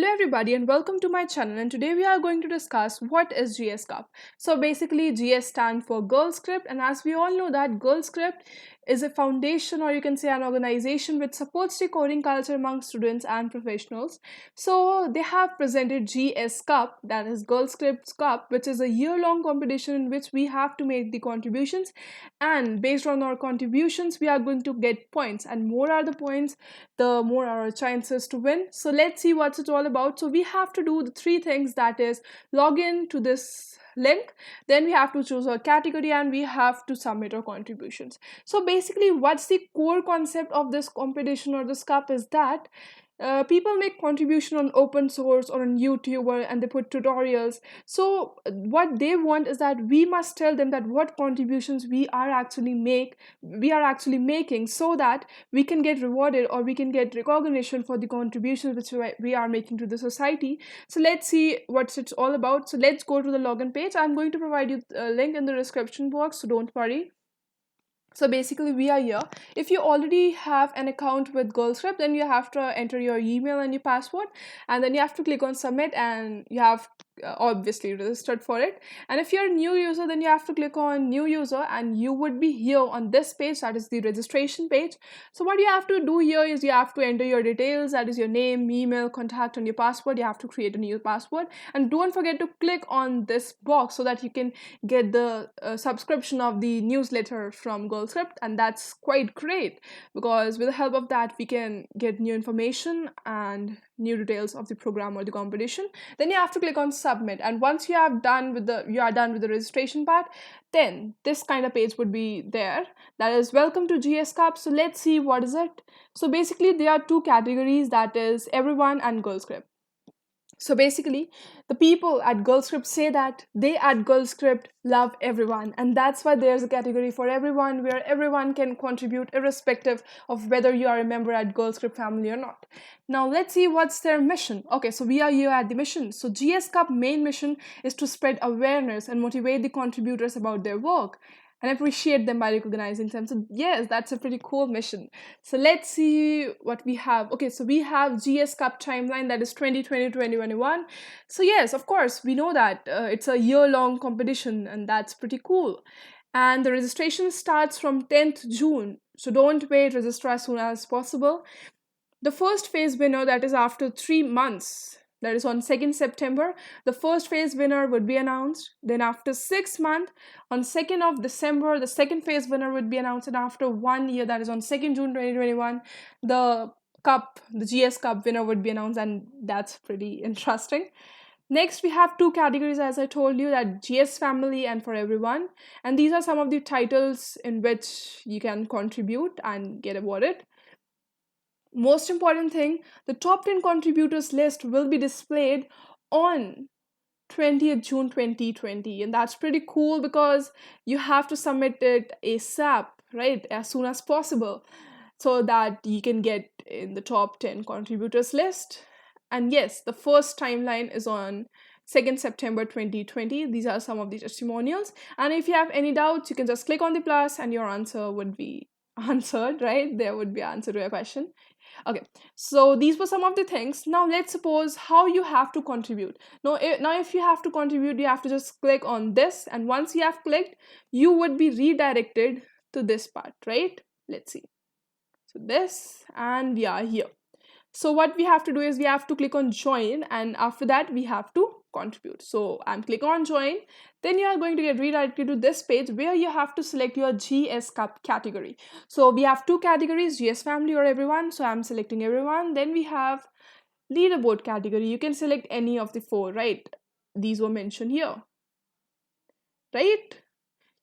Hello everybody and welcome to my channel, and today we are going to discuss what is GS Cup. So basically GS stand for Girl Script, and as we all know that Girl Script is a foundation, or you can say an organization, which supports the coding culture among students and professionals. So they have presented GS Cup, that is Girl Scripts Cup, which is a year-long competition in which we have to make the contributions, and based on our contributions we are going to get points, and more are the points, the more our chances to win. So let's see what's it all about. So we have to do the three things, that is log in to this link, then we have to choose our category, and we have to submit our contributions. So basically what's the core concept of this competition or this cup is that people make contribution on open source or on YouTube, and they put tutorials. So what they want is that we must tell them that what contributions we are actually making, so that we can get rewarded or we can get recognition for the contributions which we are making to the society. So let's see what it's all about. So let's go to the login page. I'm going to provide you a link in the description box, so don't worry. So basically we are here. If you already have an account with GirlScript, then you have to enter your email and your password, and then you have to click on submit, and you have obviously registered for it. And if you're a new user, then you have to click on new user, and you would be here on this page, that is the registration page. So what you have to do here is you have to enter your details, that is your name, email, contact, and your password. You have to create a new password, and don't forget to click on this box so that you can get the subscription of the newsletter from GirlScript, and that's quite great because with the help of that we can get new information and new details of the program or the competition. Then you have to click on submit, and once you are done with the registration part, then this kind of page would be there, that is welcome to GS Cup. So let's see what is it. So basically there are two categories, that is everyone and GirlScript. So basically, the people at GirlScript say that they at GirlScript love everyone, and that's why there's a category for everyone where everyone can contribute irrespective of whether you are a member at GirlScript family or not. Now let's see what's their mission. Okay, so we are here at the mission. So GS Cup main mission is to spread awareness and motivate the contributors about their work and appreciate them by recognizing them. So yes, that's a pretty cool mission. So let's see what we have. Okay, so we have GS Cup timeline, that is 2020 2021. So yes, of course we know that it's a year-long competition, and that's pretty cool. And the registration starts from 10th June, so don't wait, register as soon as possible. The first phase winner, that is after 3 months, that is on 2nd September, the first phase winner would be announced. Then after 6 months, on 2nd of December, the second phase winner would be announced. And after 1 year, that is on 2nd June 2021, the GS Cup winner would be announced, and that's pretty interesting. Next, we have two categories, as I told you, that GS Family and For Everyone. And these are some of the titles in which you can contribute and get awarded. Most important thing, the top 10 contributors list will be displayed on 20th June 2020, and that's pretty cool because you have to submit it ASAP, right, as soon as possible, so that you can get in the top 10 contributors list. And yes, the first timeline is on 2nd September 2020. These are some of the testimonials, and if you have any doubts, you can just click on the plus and your answer would be answered, right? There would be answer to your question. Okay, so these were some of the things. Now let's suppose how you have to contribute. Now if you have to contribute, you have to just click on this, and once you have clicked, you would be redirected to this part, right? Let's see. So this, and we are here. So what we have to do is we have to click on join, and after that we have to contribute. So I'm clicking on join. Then you are going to get redirected to this page where you have to select your GS Cup category. So we have two categories, GS Family or Everyone. So I'm selecting Everyone. Then we have leaderboard category. You can select any of the four, right? These were mentioned here, right?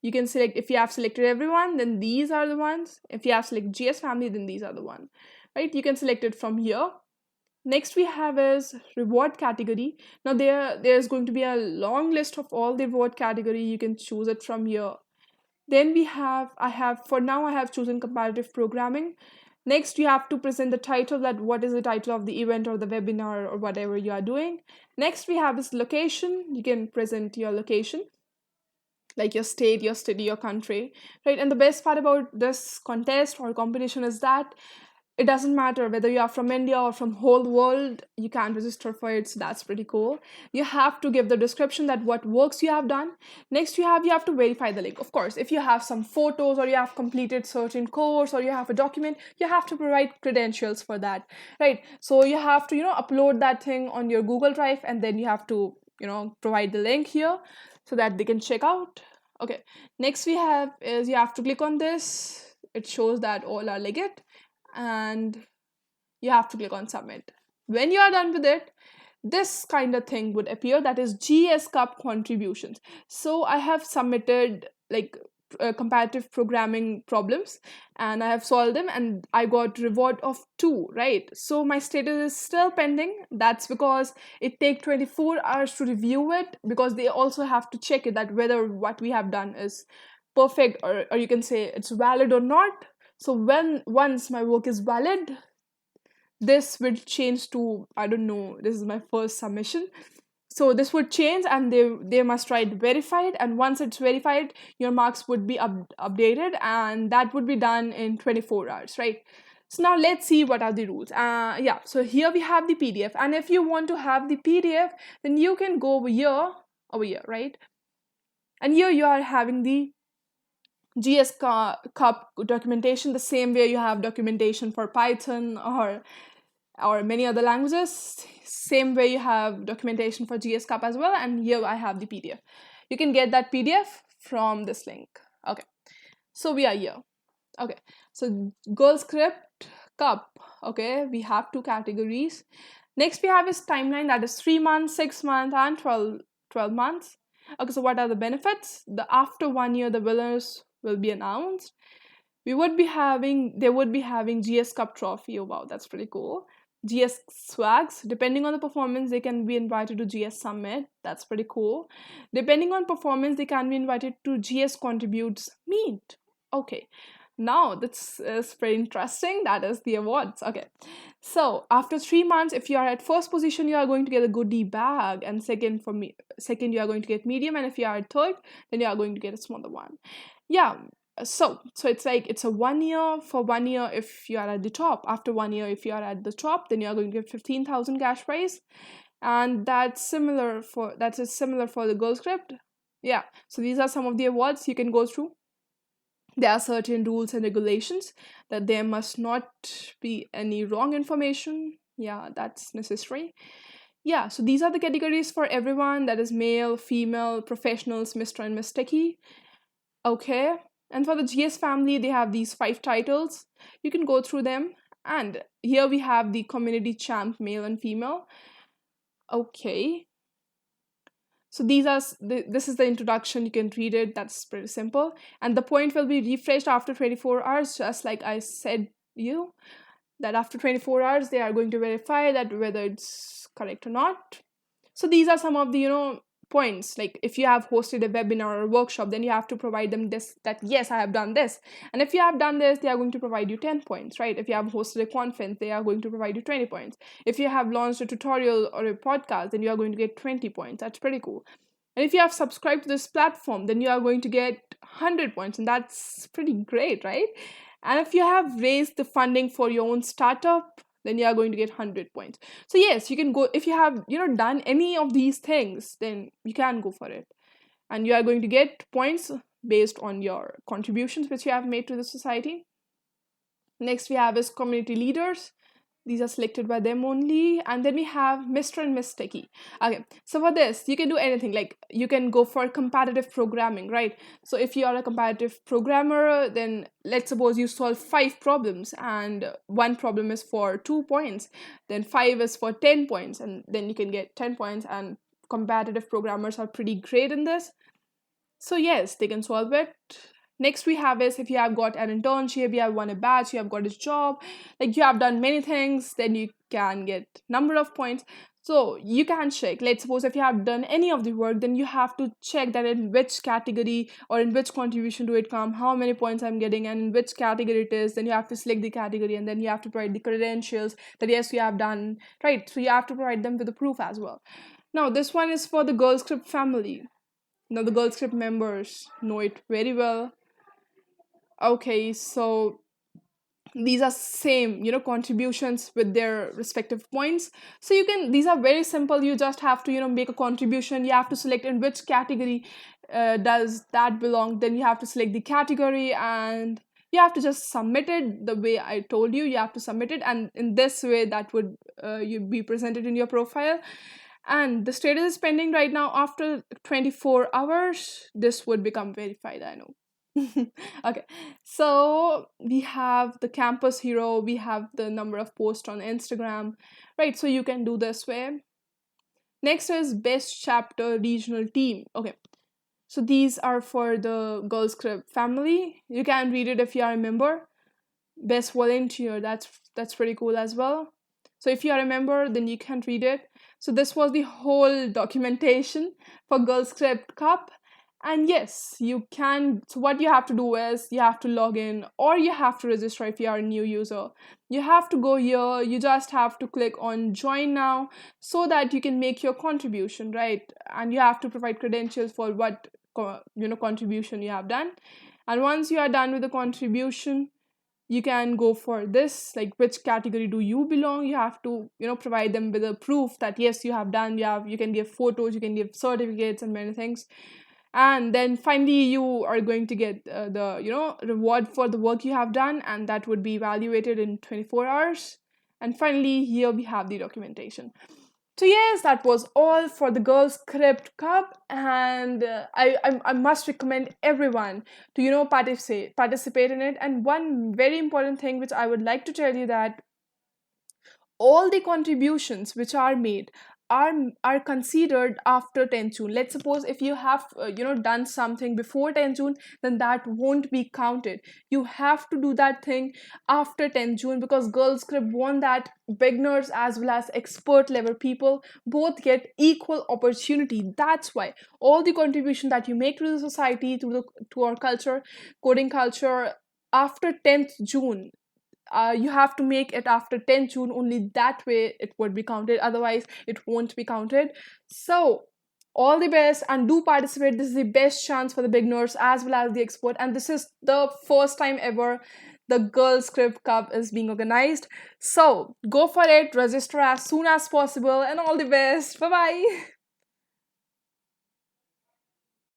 You can select, if you have selected Everyone, then these are the ones. If you have selected GS Family, then these are the one, right? You can select it from here. Next we have is reward category. Now there's going to be a long list of all the reward category. You can choose it from here. Then I have chosen comparative programming. Next you have to present the title, that what is the title of the event or the webinar or whatever you are doing. Next we have is location. You can present your location, like your state, your city, your country, right? And the best part about this contest or competition is that it doesn't matter whether you are from India or from whole world, you can register for it. So that's pretty cool. You have to give the description that what works you have done. Next, you have to verify the link. Of course, if you have some photos or you have completed certain course or you have a document, you have to provide credentials for that, right? So you have to upload that thing on your Google Drive, and then you have to provide the link here so that they can check out. Okay, next we have is you have to click on this. It shows that all are legit, and you have to click on submit. When you are done with it, this kind of thing would appear, that is GS Cup contributions. So I have submitted like comparative programming problems, and I have solved them, and I got reward of 2, right? So my status is still pending. That's because it take 24 hours to review it, because they also have to check it that whether what we have done is perfect, or you can say it's valid or not. So when once my work is valid, this will change to, I don't know, this is my first submission. So this would change, and they must write verified, and once it's verified, your marks would be updated, and that would be done in 24 hours, right? So now let's see what are the rules. Yeah, so here we have the PDF, and if you want to have the PDF, then you can go over here, right? And here you are having the Cup documentation, the same way you have documentation for Python or many other languages. Same way you have documentation for GS Cup as well. And here I have the PDF. You can get that PDF from this link. Okay, so we are here. Okay, so Girl Script Cup. Okay, we have 2 categories. Next we have is timeline, that is 3 months, 6 months, and 12 months. Okay, so what are the benefits? After 1 year, the winners will be announced. They would be having GS Cup trophy. Oh wow, that's pretty cool. GS swags, depending on the performance, they can be invited to GS Summit. That's pretty cool. Depending on performance, they can be invited to GS Contributes Meet. Okay, now this is pretty interesting. That is the awards. Okay, so after 3 months, if you are at first position, you are going to get a goodie bag, and second you are going to get medium, and if you are at third, then you are going to get a smaller one. Yeah, so it's like it's a 1 year. For 1 year, if you are at the top, after 1 year, if you are at the top, then you are going to get 15,000 cash prize, and that is similar for the Girl Script. Yeah, so these are some of the awards you can go through. There are certain rules and regulations that there must not be any wrong information. Yeah, that's necessary. Yeah, so these are the categories for everyone, that is male, female, professionals, Mr. and Miss Techie. Okay, and for the GS family, they have these 5 titles. You can go through them. And here we have the community champ, male and female. Okay, so this is the introduction. You can read it. That's pretty simple. And the point will be refreshed after 24 hours, just like I said you, that after 24 hours, they are going to verify that whether it's correct or not. So these are some of the points. Like if you have hosted a webinar or a workshop, then you have to provide them this, that yes, I have done this. And if you have done this, they are going to provide you 10 points, right? If you have hosted a conference, they are going to provide you 20 points. If you have launched a tutorial or a podcast, then you are going to get 20 points. That's pretty cool. And if you have subscribed to this platform, then you are going to get 100 points, and that's pretty great, right? And if you have raised the funding for your own startup, then you are going to get 100 points. So yes, you can go, if you have done any of these things, then you can go for it, and you are going to get points based on your contributions which you have made to the society. Next we have is community leaders. These are selected by them only. And then we have Mr. and Miss Techie. Okay, so for this, you can do anything. Like you can go for competitive programming, right? So if you are a competitive programmer, then let's suppose you solve 5 problems, and one problem is for 2 points, then 5 is for 10 points, and then you can get 10 points. And competitive programmers are pretty great in this. So yes, they can solve it. Next we have is if you have got an internship, you have won a batch, you have got a job, like you have done many things, then you can get number of points. So you can check. Let's suppose if you have done any of the work, then you have to check that in which category or in which contribution do it come, how many points I'm getting, and in which category it is. Then you have to select the category, and then you have to provide the credentials that yes, you have done, right? So you have to provide them with the proof as well. Now this one is for the Girl Script family. Now the Girl Script members know it very well. Okay, so these are same, contributions with their respective points. So you can, these are very simple. You just have to, make a contribution. You have to select in which category does that belong. Then you have to select the category, and you have to just submit it the way I told you. You have to submit it, and in this way that would you be presented in your profile. And the status is pending right now. After 24 hours this would become verified, I know. Okay, so we have the campus hero, we have the number of posts on Instagram, right? So you can do this way. Next is best chapter regional team. Okay, so these are for the Girls Script family. You can read it if you are a member. Best volunteer, that's pretty cool as well. So if you are a member, then you can read it. So this was the whole documentation for Girls Script Cup. And yes, you can. So what you have to do is you have to log in, or you have to register if you are a new user. You have to go here. You just have to click on join now, so that you can make your contribution, right? And you have to provide credentials for what contribution you have done. And once you are done with the contribution, you can go for this, like which category do you belong. You have to provide them with a proof that yes, you have done. You can give photos, you can give certificates and many things. And then finally you are going to get the reward for the work you have done, and that would be evaluated in 24 hours. And finally here we have the documentation. So yes, that was all for the Girls Script Cup, and I must recommend everyone to participate in it. And one very important thing which I would like to tell you, that all the contributions which are made are are considered after 10th June. Let's suppose if you have done something before 10th June, then that won't be counted. You have to do that thing after 10th June, because Girls Script want that beginners as well as expert level people both get equal opportunity. That's why all the contribution that you make to the society, to our culture, coding culture, after 10th June, you have to make it after 10th June. Only that way it would be counted, otherwise it won't be counted. So all the best, and do participate. This is the best chance for the beginners as well as the expert, and this is the first time ever the Girls Script Cup is being organized. So go for it, register as soon as possible, and all the best. Bye bye.